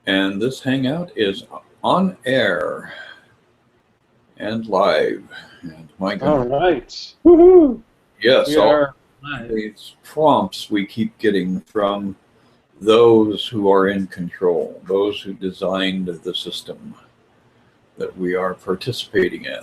And this hangout is on air and live. And my All goodness, right. Woohoo! yes, We all are live. these prompts we keep getting from those who are in control, those who designed the system that we are participating in.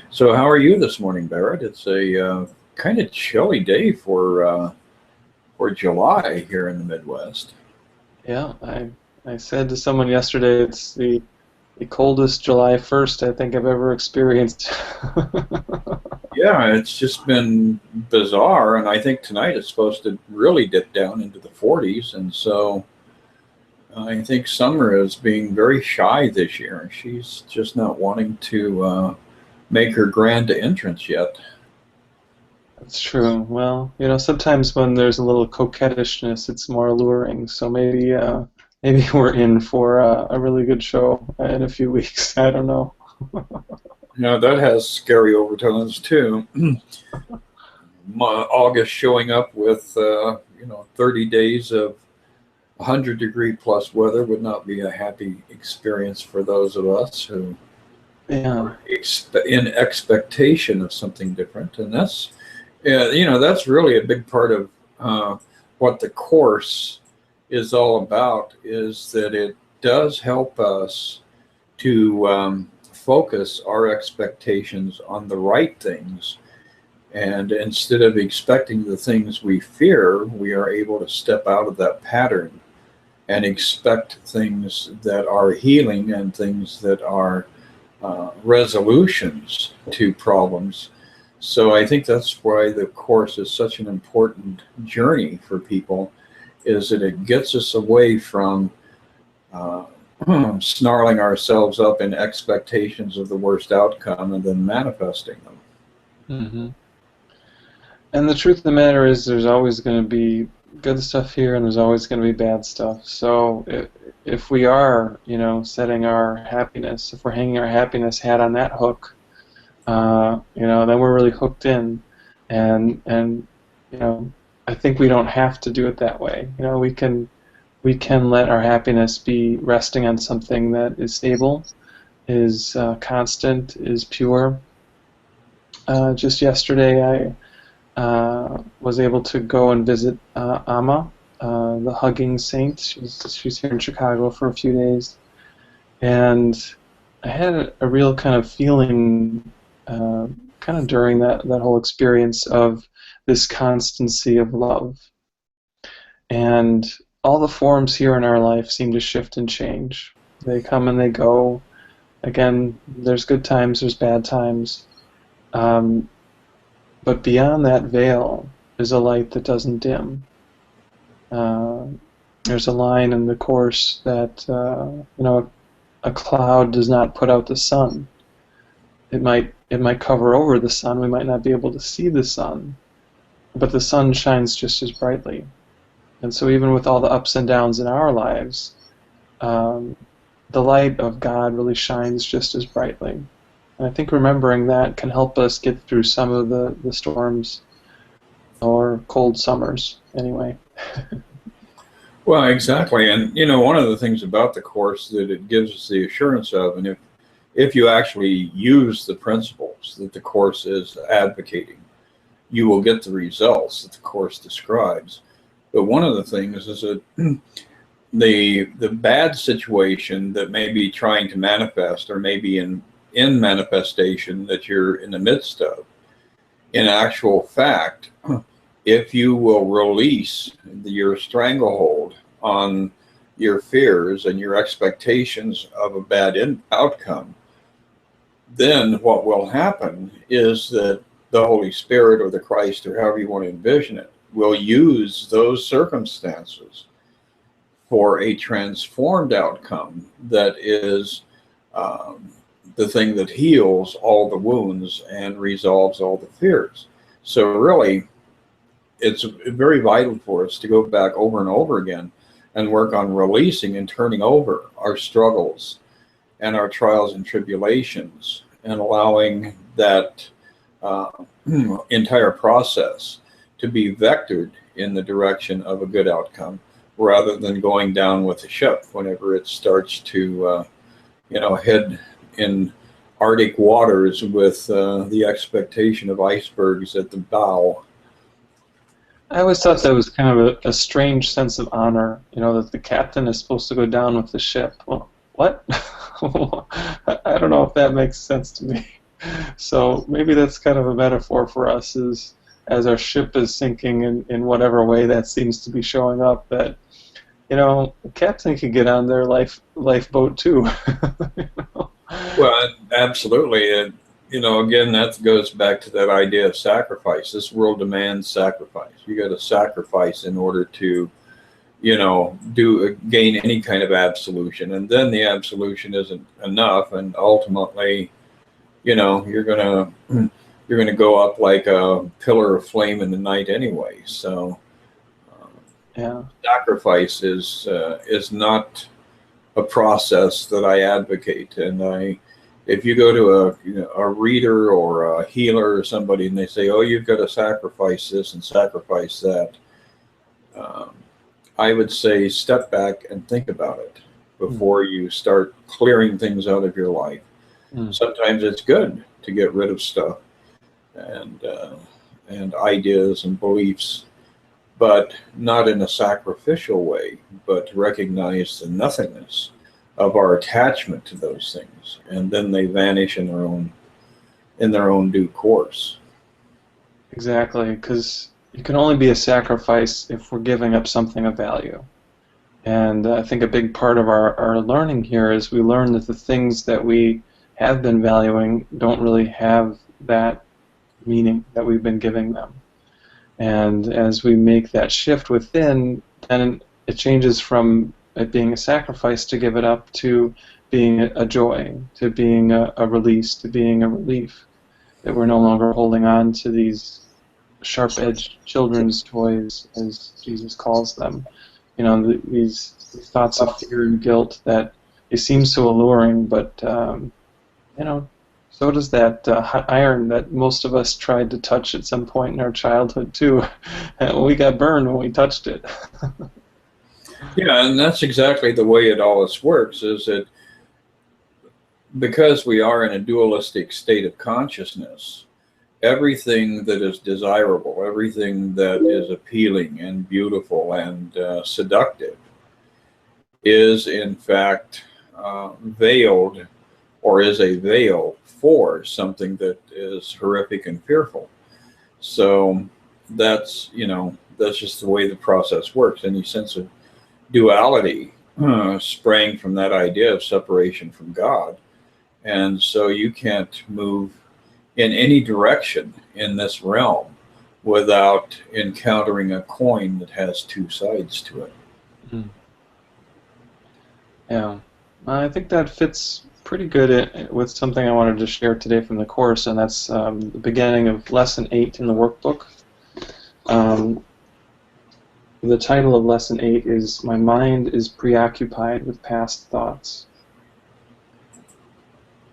So, how are you this morning, Barrett? It's a kind of chilly day for July here in the Midwest. Yeah, I said to someone yesterday it's the coldest July 1st I think I've ever experienced. Yeah, it's just been bizarre, and I think tonight it's supposed to really dip down into the 40s, and so I think Summer is being very shy this year. She's just not wanting to make her grand entrance yet. That's true. Well, sometimes when there's a little coquettishness, it's more alluring. So maybe we're in for a really good show in a few weeks. I don't know. That has scary overtones too. August showing up with 30 days of 100-degree plus weather would not be a happy experience for those of us who Yeah, are in expectation of something different, and that's that's really a big part of what the course is all about. Is that it does help us to focus our expectations on the right things, and instead of expecting the things we fear, we are able to step out of that pattern and expect things that are healing and things that are resolutions to problems. So I think that's why the course is such an important journey for people, is that it gets us away from uh, snarling ourselves up in expectations of the worst outcome and then manifesting them. hmm And the truth of the matter is, there's always going to be good stuff here, and there's always going to be bad stuff. So if we are, setting our happiness, if we're hanging our happiness hat on that hook, then we're really hooked in, and you know, I think we don't have to do it that way. We can let our happiness be resting on something that is stable, is constant, is pure. Just yesterday, I was able to go and visit Amma, the hugging saint. She's here in Chicago for a few days, and I had a real kind of feeling, kind of during that whole experience of this constancy of love, and all the forms here in our life seem to shift and change. They come and they go. Again, there's good times, there's bad times. Um, But beyond that veil is a light that doesn't dim. Uh, there's a line in the Course that a cloud does not put out the sun. It might cover over the sun. We might not be able to see the sun, but the sun shines just as brightly. And so even with all the ups and downs in our lives, um, the light of God really shines just as brightly. And I think remembering that can help us get through some of the storms or cold summers, anyway. Well, exactly. And, one of the things about the course that it gives us the assurance of, and if you actually use the principles that the course is advocating, you will get the results that the course describes. But one of the things is that the bad situation that may be trying to manifest, or maybe in manifestation that you're in the midst of, in actual fact, if you will release your stranglehold on your fears and your expectations of a bad outcome, then what will happen is that the Holy Spirit or the Christ, or however you want to envision it, will use those circumstances for a transformed outcome that is um, the thing that heals all the wounds and resolves all the fears. So really, it's very vital for us to go back over and over again and work on releasing and turning over our struggles and our trials and tribulations, and allowing that uh, entire process to be vectored in the direction of a good outcome, rather than going down with the ship whenever it starts to, head in Arctic waters with the expectation of icebergs at the bow. I always thought that was kind of a strange sense of honor, that the captain is supposed to go down with the ship. Well, what? I don't know if that makes sense to me. So maybe that's kind of a metaphor for us, is as our ship is sinking in whatever way that seems to be showing up, that the captain can get on their lifeboat too. you know? Well, absolutely. And, again, that goes back to that idea of sacrifice. This world demands sacrifice. You got to sacrifice in order to, gain any kind of absolution. And then the absolution isn't enough. And ultimately, you're gonna go up like a pillar of flame in the night anyway. So, Yeah. sacrifice is not a process that I advocate. And if you go to a reader or a healer or somebody and they say, "Oh, you've got to sacrifice this and sacrifice that," I would say step back and think about it before you start clearing things out of your life. Sometimes it's good to get rid of stuff and ideas and beliefs, but not in a sacrificial way, but to recognize the nothingness of our attachment to those things, and then they vanish in their own due course. Exactly, because it can only be a sacrifice if we're giving up something of value. And I think a big part of our learning here is we learn that the things that we have been valuing don't really have that meaning that we've been giving them. And as we make that shift within, then it changes from it being a sacrifice to give it up to being a joy, to being a release, to being a relief, that we're no longer holding on to these sharp-edged children's toys, as Jesus calls them. These thoughts of fear and guilt that it seems so alluring, but so does that hot iron that most of us tried to touch at some point in our childhood too. We got burned when we touched it. Yeah, and that's exactly the way it always works, is that because we are in a dualistic state of consciousness, everything that is desirable, everything that is appealing and beautiful and seductive is in fact veiled, or is a veil for something that is horrific and fearful. So that's just the way the process works. Any sense of duality sprang from that idea of separation from God. And so you can't move in any direction in this realm without encountering a coin that has two sides to it. Yeah, I think that fits pretty good with something I wanted to share today from the course, and that's the beginning of Lesson 8 in the workbook. The title of Lesson 8 is "My Mind is Preoccupied with Past Thoughts."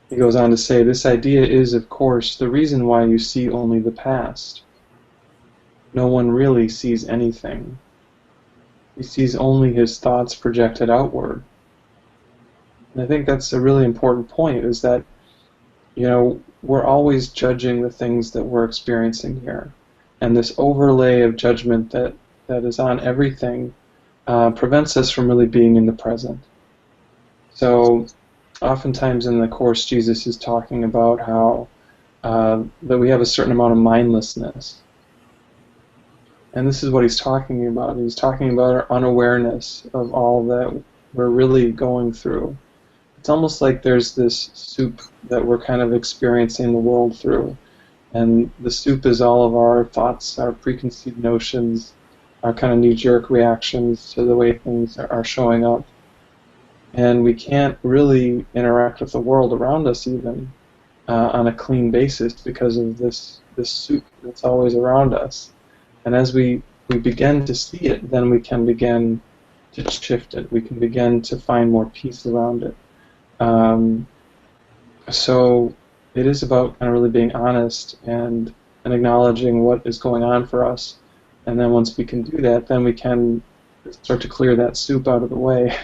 He goes on to say, "This idea is, of course, the reason why you see only the past. No one really sees anything. He sees only his thoughts projected outward." And I think that's a really important point, is that, we're always judging the things that we're experiencing here. And this overlay of judgment that is on everything prevents us from really being in the present. So oftentimes in the Course, Jesus is talking about how that we have a certain amount of mindlessness. And this is what he's talking about. He's talking about our unawareness of all that we're really going through. It's almost like there's this soup that we're kind of experiencing the world through. And the soup is all of our thoughts, our preconceived notions, our kind of knee-jerk reactions to the way things are showing up. And we can't really interact with the world around us even on a clean basis because of this soup that's always around us. And as we begin to see it, then we can begin to shift it. We can begin to find more peace around it. So it is about kind of really being honest and acknowledging what is going on for us. And then once we can do that, then we can start to clear that soup out of the way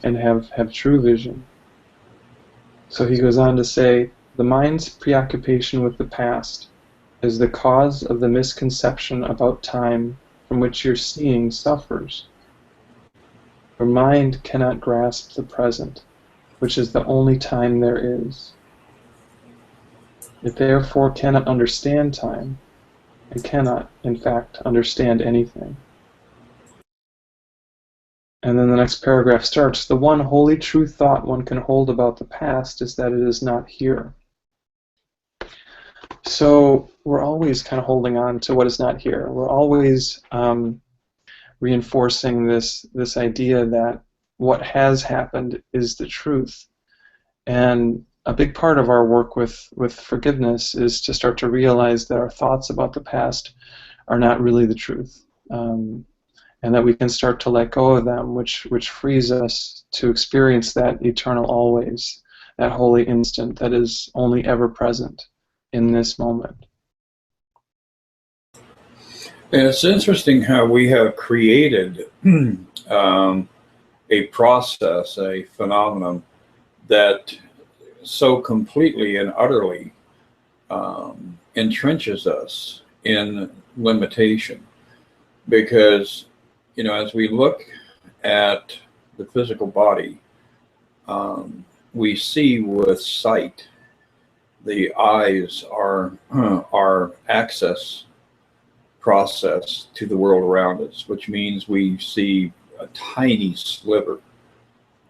and have true vision. So he goes on to say, the mind's preoccupation with the past is the cause of the misconception about time from which your seeing suffers. Your mind cannot grasp the present, which is the only time there is. It therefore cannot understand time, and cannot, in fact, understand anything. And then the next paragraph starts, the one wholly true thought one can hold about the past is that it is not here. So we're always kind of holding on to what is not here. We're always reinforcing this idea that what has happened is the truth. And a big part of our work with forgiveness is to start to realize that our thoughts about the past are not really the truth. And that we can start to let go of them, which frees us to experience that eternal always, that holy instant that is only ever present in this moment. And it's interesting how we have created a process, a phenomenon that so completely and utterly entrenches us in limitation. Because, you know, as we look at the physical body, we see with sight. The eyes are our access process to the world around us, which means we see a tiny sliver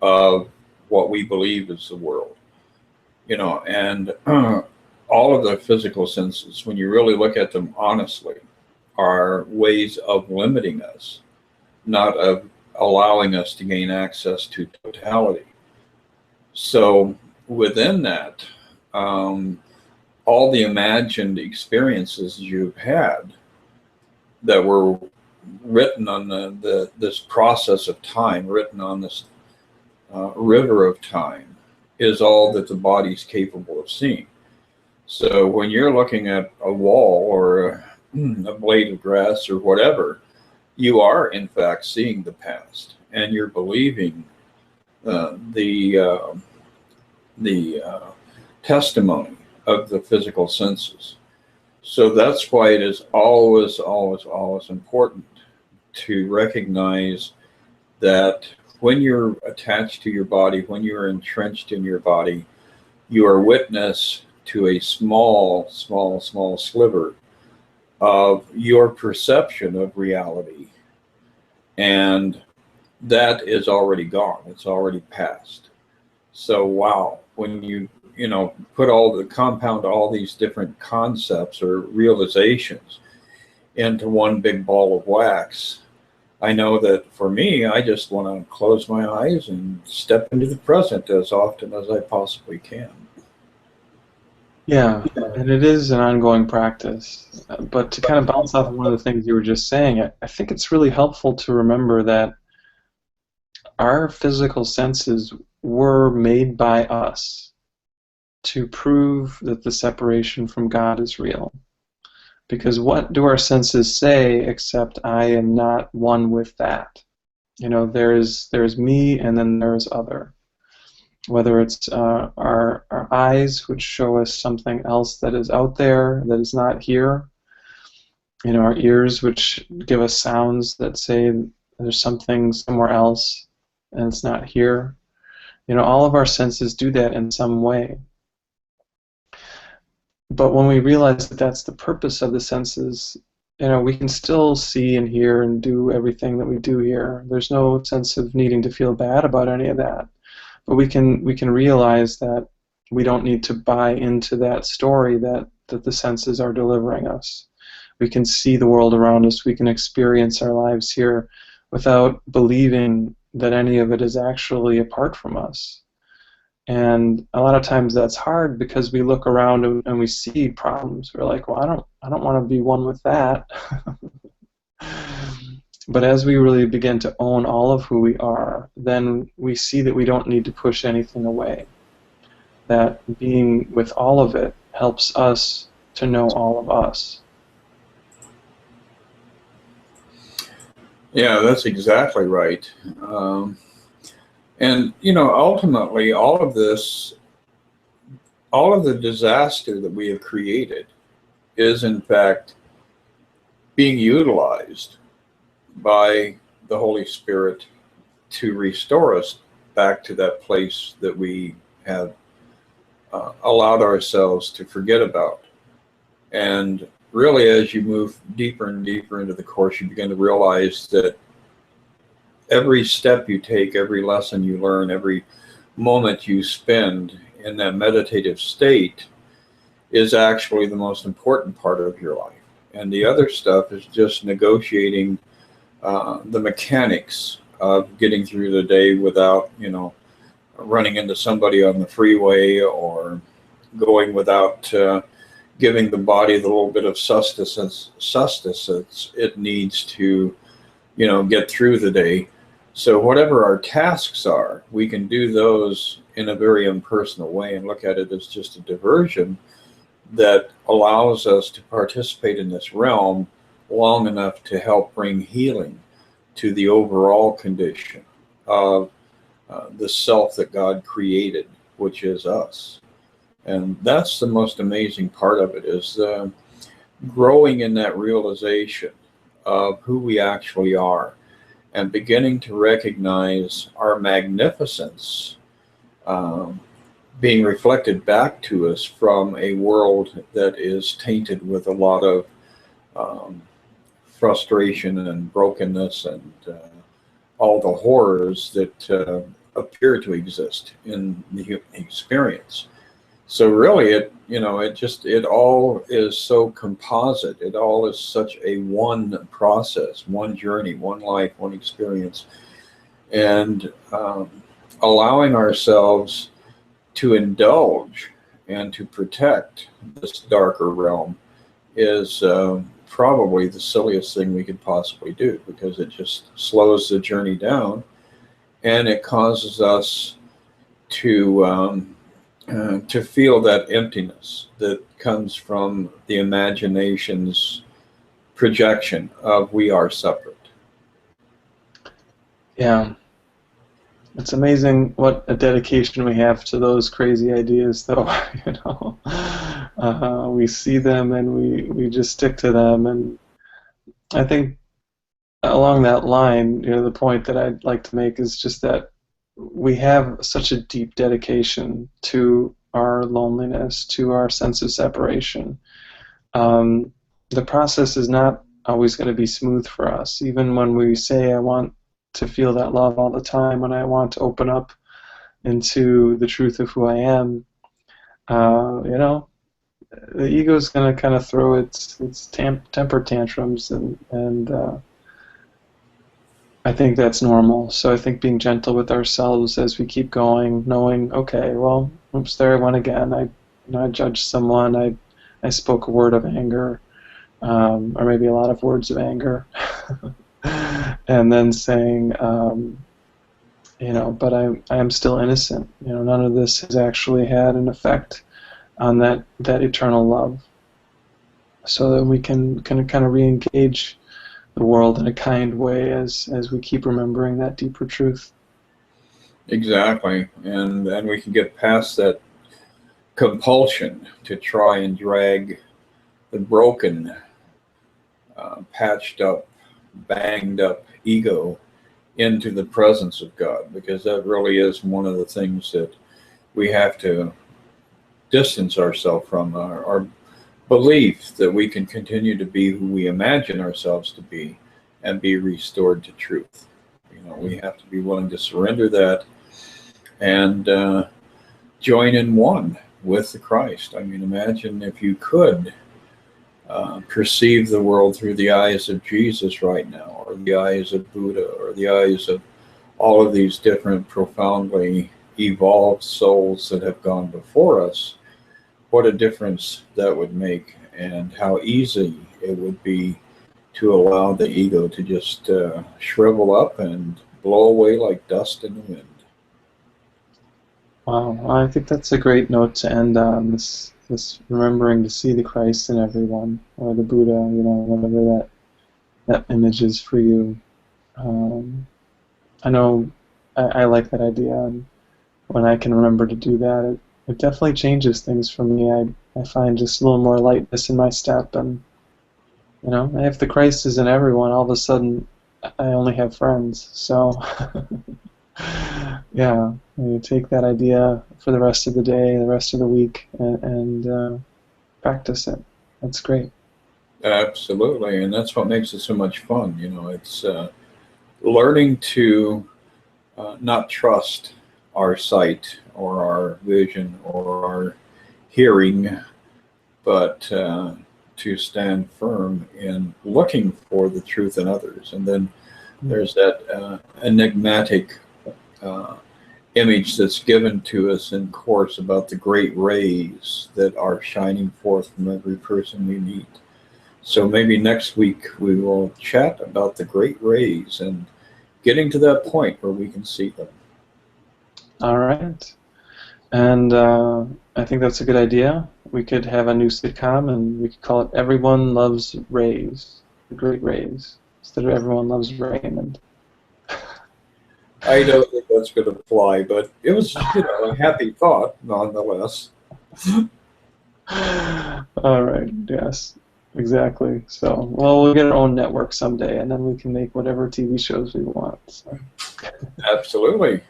of what we believe is the world. You know, and all of the physical senses, when you really look at them honestly, are ways of limiting us, not of allowing us to gain access to totality. So within that, all the imagined experiences you've had that were written on this process of time, written on this river of time, is all that the body's capable of seeing. So when you're looking at a wall or a blade of grass or whatever, you are in fact seeing the past, and you're believing the testimony of the physical senses. So that's why it is always, always, always important to recognize that when you're attached to your body, when you're entrenched in your body, you are witness to a small, small, small sliver of your perception of reality. And that is already gone. It's already past. So, wow, when you compound all these different concepts or realizations into one big ball of wax, I know that for me, I just want to close my eyes and step into the present as often as I possibly can. Yeah, and it is an ongoing practice. But to kind of bounce off of one of the things you were just saying, I think it's really helpful to remember that our physical senses were made by us to prove that the separation from God is real. Because what do our senses say except I am not one with that? You know, there's me and then there's other. Whether it's our eyes, which show us something else that is out there, that is not here. You know, our ears, which give us sounds that say there's something somewhere else and it's not here. You know, all of our senses do that in some way. But when we realize that that's the purpose of the senses, you know, we can still see and hear and do everything that we do here. There's no sense of needing to feel bad about any of that. But we can realize that we don't need to buy into that story that the senses are delivering us. We can see the world around us. We can experience our lives here without believing that any of it is actually apart from us. And a lot of times that's hard because we look around and we see problems. We're like, well, I don't want to be one with that. But as we really begin to own all of who we are, then we see that we don't need to push anything away. That being with all of it helps us to know all of us. Yeah, that's exactly right. Um, and, ultimately, all of the disaster that we have created is, in fact, being utilized by the Holy Spirit to restore us back to that place that we have allowed ourselves to forget about. And really, as you move deeper and deeper into the course, you begin to realize that every step you take, every lesson you learn, every moment you spend in that meditative state is actually the most important part of your life. And the other stuff is just negotiating the mechanics of getting through the day without, running into somebody on the freeway, or going without giving the body the little bit of sustenance it needs to, get through the day. So whatever our tasks are, we can do those in a very impersonal way and look at it as just a diversion that allows us to participate in this realm long enough to help bring healing to the overall condition of the self that God created, which is us. And that's the most amazing part of it, is growing in that realization of who we actually are and beginning to recognize our magnificence being reflected back to us from a world that is tainted with a lot of um, frustration and brokenness and all the horrors that appear to exist in the human experience. So really, it all is so composite. It all is such a one process, one journey, one life, one experience, and allowing ourselves to indulge and to protect this darker realm is probably the silliest thing we could possibly do, because it just slows the journey down, and it causes us to feel that emptiness that comes from the imagination's projection of we are separate. Yeah. It's amazing what a dedication we have to those crazy ideas, though. We see them and we just stick to them. And I think along that line, the point that I'd like to make is just that we have such a deep dedication to our loneliness, to our sense of separation. The process is not always going to be smooth for us. Even when we say, I want to feel that love all the time, when I want to open up into the truth of who I am, the ego is going to kind of throw its temper tantrums, and I think that's normal. So I think being gentle with ourselves as we keep going, knowing, okay, well, oops, there I went again. I judged someone. I spoke a word of anger, or maybe a lot of words of anger, and then saying, but I am still innocent. None of this has actually had an effect on that eternal love, so that we can kind of re-engage the world in a kind way as we keep remembering that deeper truth. Exactly, and we can get past that compulsion to try and drag the broken, patched up, banged up ego into the presence of God, because that really is one of the things that we have to distance ourselves from, our belief that we can continue to be who we imagine ourselves to be and be restored to truth. We have to be willing to surrender that and join in one with the Christ. I mean, imagine if you could perceive the world through the eyes of Jesus right now, or the eyes of Buddha, or the eyes of all of these different profoundly evolved souls that have gone before us. What a difference that would make, and how easy it would be to allow the ego to just shrivel up and blow away like dust in the wind. Wow, I think that's a great note to end on. This remembering to see the Christ in everyone, or the Buddha, whatever that image is for you. I know I like that idea, and when I can remember to do that, it definitely changes things for me. I find just a little more lightness in my step, and if the Christ is in everyone, all of a sudden I only have friends. So, yeah, you take that idea for the rest of the day, the rest of the week, and practice it. That's great. Absolutely, and that's what makes it so much fun. It's learning to not trust our sight or our vision or our hearing, but to stand firm in looking for the truth in others. And then there's that enigmatic uh, image that's given to us in Course about the great rays that are shining forth from every person we meet. So maybe next week we will chat about the great rays and getting to that point where we can see them. All right. And I think that's a good idea. We could have a new sitcom, and we could call it "Everyone Loves Rays," the Great Rays, instead of "Everyone Loves Raymond." I don't think that's going to fly, but it was, a happy thought nonetheless. All right. Yes. Exactly. So, well, we'll get our own network someday, and then we can make whatever TV shows we want. So. Absolutely.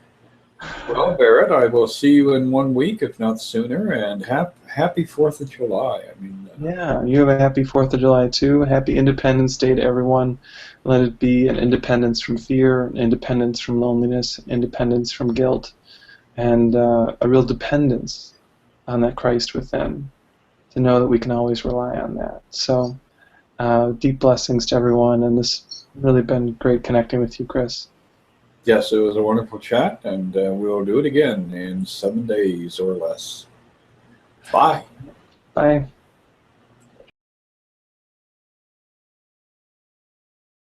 Well, Barrett, I will see you in 1 week, if not sooner, and happy 4th of July. I mean, Yeah, you have a happy 4th of July too. Happy Independence Day to everyone. Let it be an independence from fear, an independence from loneliness, independence from guilt, and a real dependence on that Christ within, to know that we can always rely on that. So, deep blessings to everyone, and this has really been great connecting with you, Chris. yes, it was a wonderful chat, and we'll do it again in 7 days or less. Bye. Bye.